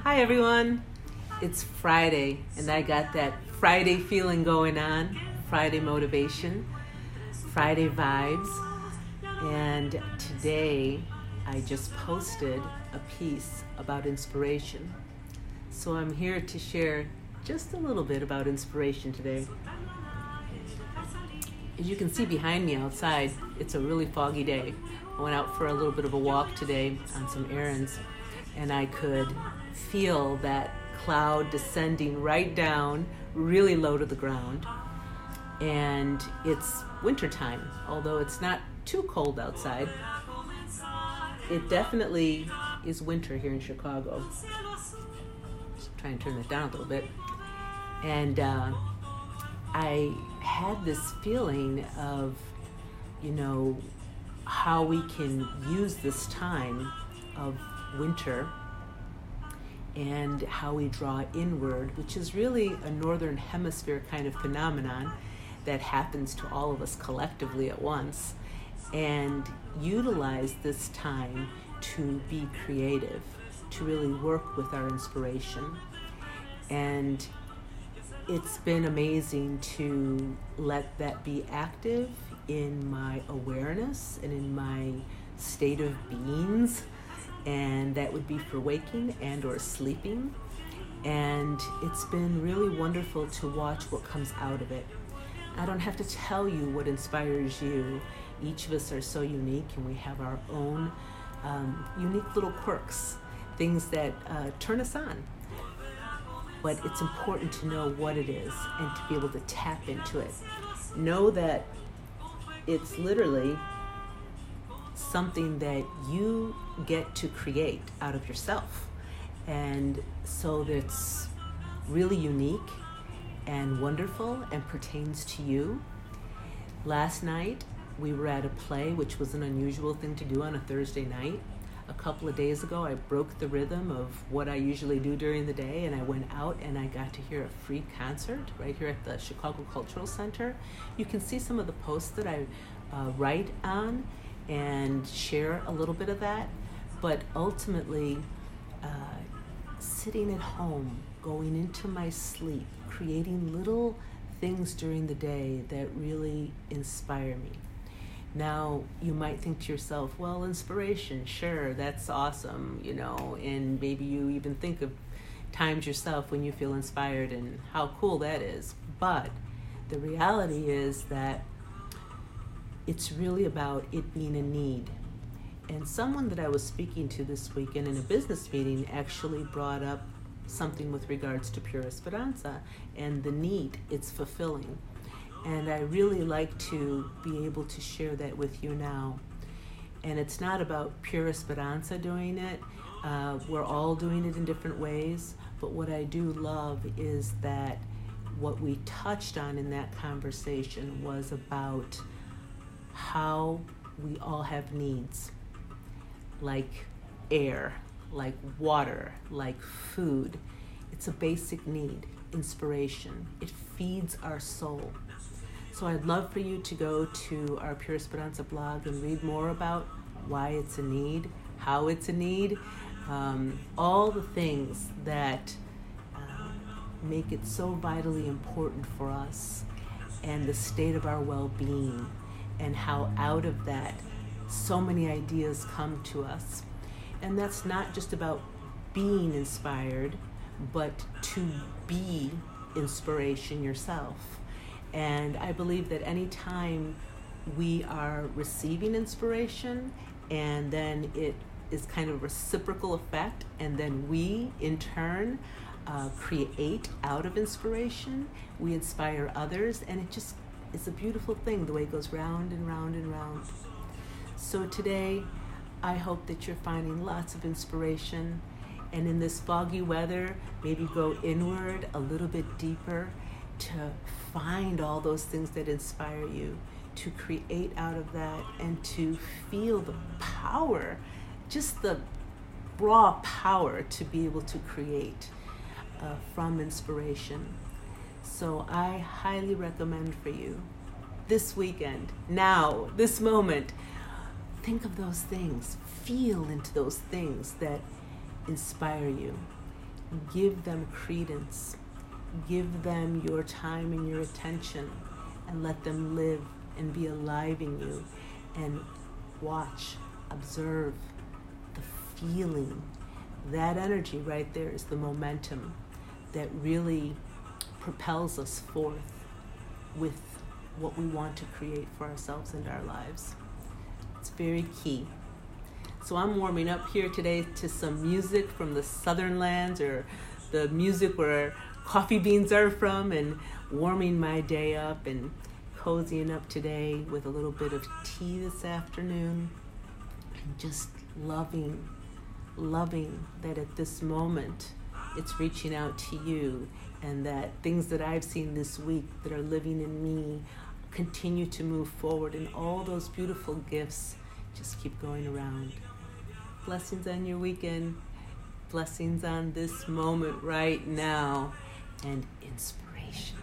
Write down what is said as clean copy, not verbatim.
Hi everyone, it's Friday and I got that Friday feeling going on, Friday motivation, Friday vibes, and today I just posted a piece about inspiration. So I'm here to share just a little bit about inspiration today. As you can see behind me outside, it's a really foggy day. I went out for a little bit of a walk today on some errands, and I could feel that cloud descending right down, really low to the ground. And it's wintertime, although it's not too cold outside. It definitely is winter here in Chicago. Just try and turn that down a little bit. And I had this feeling of, how we can use this time of winter and how we draw inward, which is really a northern hemisphere kind of phenomenon that happens to all of us collectively at once, and utilize this time to be creative, to really work with our inspiration. And it's been amazing to let that be active in my awareness and in my state of beings, and that would be for waking and or sleeping. And it's been really wonderful to watch what comes out of it. I don't have to tell you what inspires you. Each of us are so unique, and we have our own unique little quirks, things that turn us on. But it's important to know what it is and to be able to tap into it. Know that it's literally something that you get to create out of yourself. And so that's really unique and wonderful and pertains to you. Last night, we were at a play, which was an unusual thing to do on a Thursday night. A couple of days ago, I broke the rhythm of what I usually do during the day, and I went out and I got to hear a free concert right here at the Chicago Cultural Center. You can see some of the posts that I write on and share a little bit of that, but ultimately sitting at home, going into my sleep, creating little things during the day that really inspire me. Now, you might think to yourself, well, inspiration, sure, that's awesome, and maybe you even think of times yourself when you feel inspired and how cool that is. But the reality is that it's really about it being a need. And someone that I was speaking to this weekend in a business meeting actually brought up something with regards to PureEsperanza and the need it's fulfilling. And I really like to be able to share that with you now. And it's not about PureEsperanza doing it. We're all doing it in different ways. But what I do love is that what we touched on in that conversation was about how we all have needs, like air, like water, like food. It's a basic need. Inspiration. It feeds our soul. So I'd love for you to go to our PureEsperanza blog and read more about why it's a need, how it's a need, all the things that make it so vitally important for us, and the state of our well-being, and how out of that so many ideas come to us. And that's not just about being inspired, but to be inspiration yourself. And I believe that any time we are receiving inspiration, and then it is kind of a reciprocal effect, and then we in turn create out of inspiration, we inspire others, and it just is a beautiful thing, the way it goes round and round and round. So today, I hope that you're finding lots of inspiration, and in this foggy weather, maybe go inward a little bit deeper to find all those things that inspire you, to create out of that, and to feel the power, just the raw power to be able to create from inspiration. So I highly recommend for you this weekend, now, this moment, think of those things, feel into those things that inspire you. give them credence, give them your time and your attention, and let them live and be alive in you, and watch, observe the feeling. That energy right there is the momentum that really propels us forth with what we want to create for ourselves and our lives. It's very key. So I'm warming up here today to some music from the southern lands, or the music where coffee beans are from, and warming my day up and cozying up today with a little bit of tea this afternoon, and just loving that at this moment it's reaching out to you, and that things that I've seen this week that are living in me continue to move forward, and all those beautiful gifts just keep going around. Blessings on your weekend, blessings on this moment right now, and inspiration.